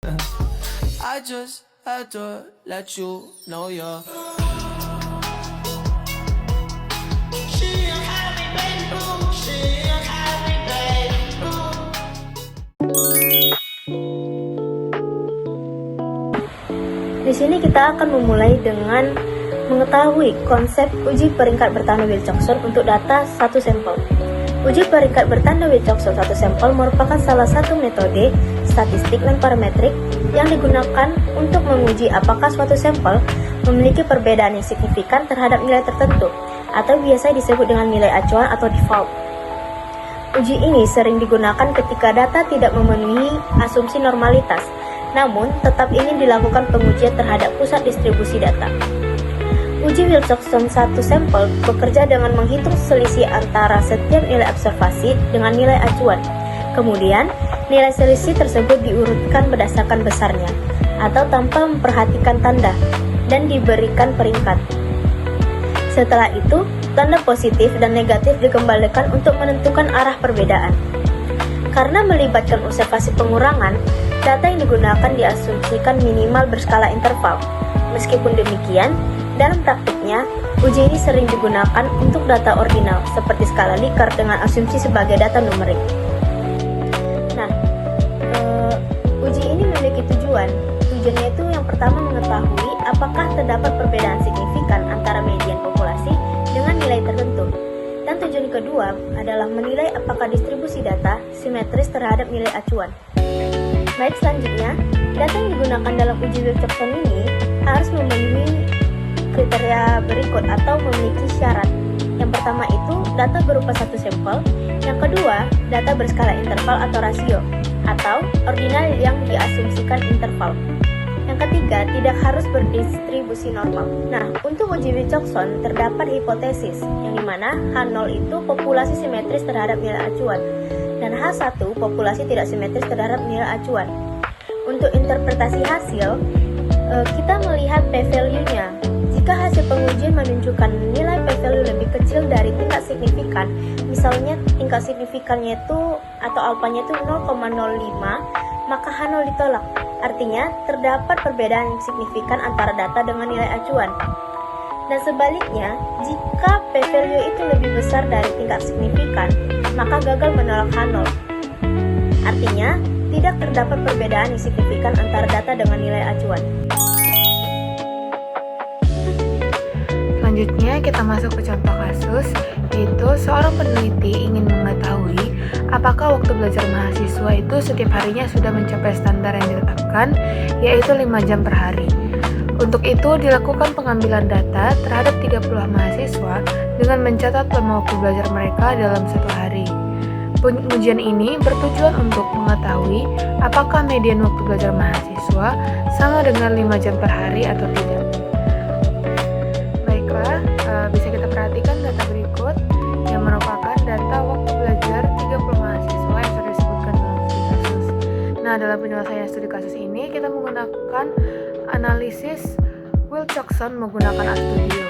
I just had to let you know you're. She a happy baby boo. She a happy baby boo. Di sini kita akan memulai dengan mengetahui konsep uji peringkat bertanda Wilcoxon untuk data satu sampel. Uji peringkat bertanda Wilcoxon satu sampel merupakan salah satu metode statistik dan parametrik yang digunakan untuk menguji apakah suatu sampel memiliki perbedaan yang signifikan terhadap nilai tertentu, atau biasa disebut dengan nilai acuan atau default. Uji ini sering digunakan ketika data tidak memenuhi asumsi normalitas, namun tetap ingin dilakukan pengujian terhadap pusat distribusi data. Uji Wilcoxon satu sampel bekerja dengan menghitung selisih antara setiap nilai observasi dengan nilai acuan. Kemudian, nilai selisih tersebut diurutkan berdasarkan besarnya, atau tanpa memperhatikan tanda, dan diberikan peringkat. Setelah itu, tanda positif dan negatif dikembalikan untuk menentukan arah perbedaan. Karena melibatkan observasi pengurangan, data yang digunakan diasumsikan minimal berskala interval. Meskipun demikian, dalam praktiknya, uji ini sering digunakan untuk data ordinal, seperti skala Likert dengan asumsi sebagai data numerik. Nah, uji ini memiliki tujuan. Tujuannya itu yang pertama mengetahui apakah terdapat perbedaan signifikan antara median populasi dengan nilai tertentu. Dan tujuan kedua adalah menilai apakah distribusi data simetris terhadap nilai acuan. Baik, selanjutnya, data yang digunakan dalam uji Wilcoxon ini harus memenuhi kriteria berikut atau memiliki syarat. Yang pertama itu data berupa satu sampel, yang kedua data berskala interval atau rasio, atau ordinal yang diasumsikan interval. Yang ketiga, tidak harus berdistribusi normal. Nah, untuk uji Wilcoxon terdapat hipotesis, yang dimana H0 itu populasi simetris terhadap nilai acuan, dan H1 populasi tidak simetris terhadap nilai acuan. Untuk interpretasi hasil, kita melihat p-value-nya. Jika hasil pengujian menunjukkan nilai p-value lebih kecil dari tingkat signifikan, misalnya tingkat signifikannya itu atau alfanya itu 0,05, maka H0 ditolak. Artinya, terdapat perbedaan yang signifikan antara data dengan nilai acuan. Dan sebaliknya, jika p-value itu lebih besar dari tingkat signifikan, maka gagal menolak H0. Artinya, tidak terdapat perbedaan yang signifikan antara data dengan nilai acuan. Selanjutnya kita masuk ke contoh kasus, yaitu seorang peneliti ingin mengetahui apakah waktu belajar mahasiswa itu setiap harinya sudah mencapai standar yang ditetapkan, yaitu 5 jam per hari. Untuk itu dilakukan pengambilan data terhadap 30 mahasiswa dengan mencatat lama waktu belajar mereka dalam satu hari. Pengujian ini bertujuan untuk mengetahui apakah median waktu belajar mahasiswa sama dengan 5 jam per hari atau tidak. Bisa kita perhatikan data berikut yang merupakan data waktu belajar 30 mahasiswa yang sudah disebutkan dalam studi kasus. Nah, dalam penyelesaian studi kasus ini kita menggunakan analisis Wilcoxon menggunakan RStudio.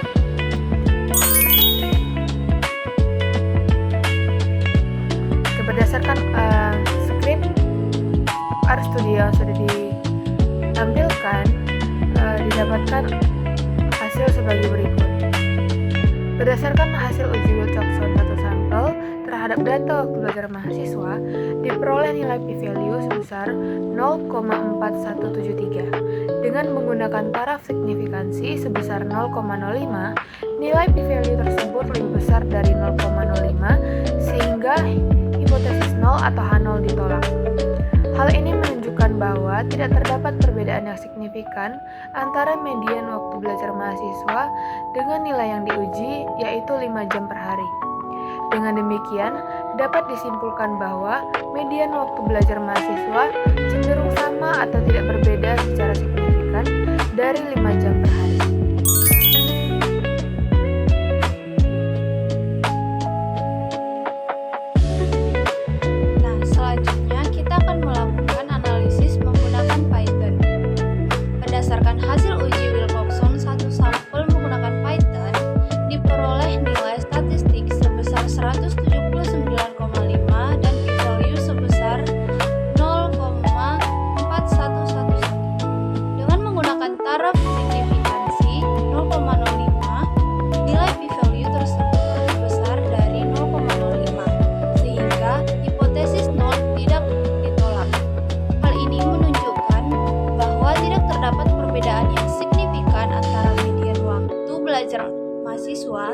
Berdasarkan skrip RStudio yang sudah ditampilkan, didapatkan hasil sebagai berikut. Berdasarkan hasil uji Wilcoxon satu sampel terhadap data waktu belajar mahasiswa, diperoleh nilai p-value sebesar 0,4173. Dengan menggunakan taraf signifikansi sebesar 0,05, nilai p-value tersebut lebih besar dari 0,05 sehingga hipotesis 0 atau H0 ditolak. Hal ini menunjukkan bahwa tidak terdapat perbedaan yang signifikan antara median waktu belajar mahasiswa dengan nilai yang diuji, yaitu 5 jam per hari. Dengan demikian, dapat disimpulkan bahwa median waktu belajar mahasiswa cenderung sama atau tidak berbeda secara signifikan dari 5 jam per hari. Berdasarkan hasil uji Wilcoxon satu sampel menggunakan Python, diperoleh nilai statistik sebesar 179,5 dan p-value sebesar 0,4113.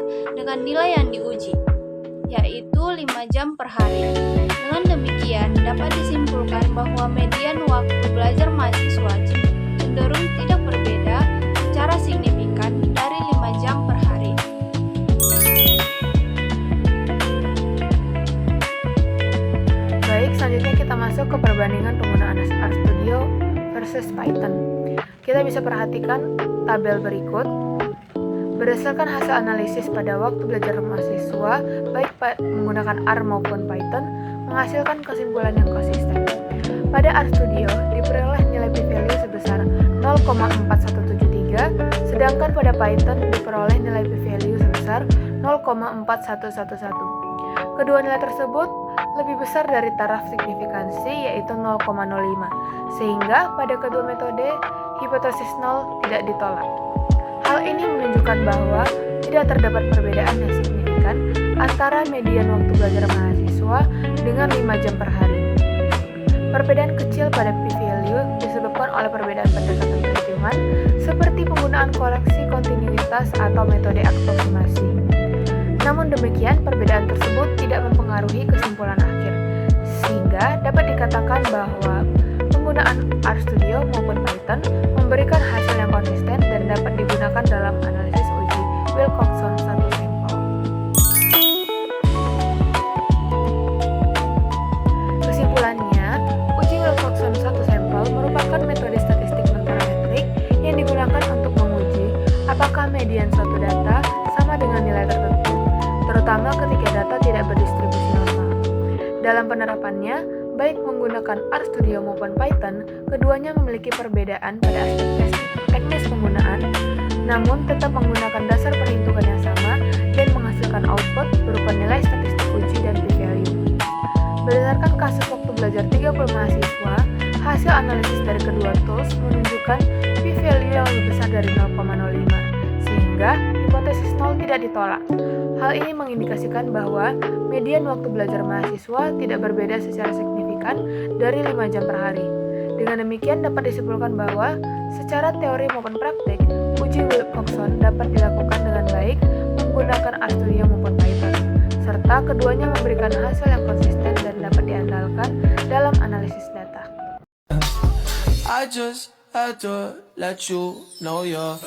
data dengan nilai yang diuji, yaitu 5 jam per hari. Dengan demikian, dapat disimpulkan bahwa median waktu belajar mahasiswa cenderung tidak berbeda secara signifikan dari 5 jam per hari. Baik, selanjutnya kita masuk ke perbandingan penggunaan RStudio versus Python. Kita bisa perhatikan tabel berikut. Berdasarkan hasil analisis pada waktu belajar mahasiswa, baik menggunakan R maupun Python, menghasilkan kesimpulan yang konsisten. Pada RStudio diperoleh nilai p-value sebesar 0,4173, sedangkan pada Python diperoleh nilai p-value sebesar 0,4111. Kedua nilai tersebut lebih besar dari taraf signifikansi yaitu 0,05, sehingga pada kedua metode hipotesis nol tidak ditolak. Hal ini menunjukkan bahwa tidak terdapat perbedaan yang signifikan antara median waktu belajar mahasiswa dengan 5 jam per hari. Perbedaan kecil pada p-value disebabkan oleh perbedaan pendekatan perhitungan seperti penggunaan koreksi kontinuitas atau metode aproksimasi. Namun demikian, perbedaan tersebut tidak mempengaruhi kesimpulan akhir, sehingga dapat dikatakan bahwa penggunaan RStudio maupun Python memberikan hasil yang konsisten dan dapat digunakan dalam analisis uji Wilcoxon satu sampel. Kesimpulannya, uji Wilcoxon satu sampel merupakan metode statistik non-parametrik yang digunakan untuk menguji apakah median suatu data sama dengan nilai tertentu, terutama ketika data tidak berdistribusi normal. Dalam penerapannya, baik menggunakan RStudio maupun Python, keduanya memiliki perbedaan pada aspek teknis penggunaan, namun tetap menggunakan dasar perhitungan yang sama dan menghasilkan output berupa nilai statistik uji dan p-value. Berdasarkan kasus waktu belajar 30 mahasiswa, hasil analisis dari kedua tools menunjukkan p-value yang lebih besar dari 0,05, sehingga hipotesis nol tidak ditolak. Hal ini mengindikasikan bahwa median waktu belajar mahasiswa tidak berbeda secara signifikan dari 5 jam per hari. Dengan demikian dapat disimpulkan bahwa secara teori maupun praktik, uji Wilcoxon dapat dilakukan dengan baik menggunakan RStudio maupun Python, serta keduanya memberikan hasil yang konsisten dan dapat diandalkan dalam analisis data. I just had to let you know you're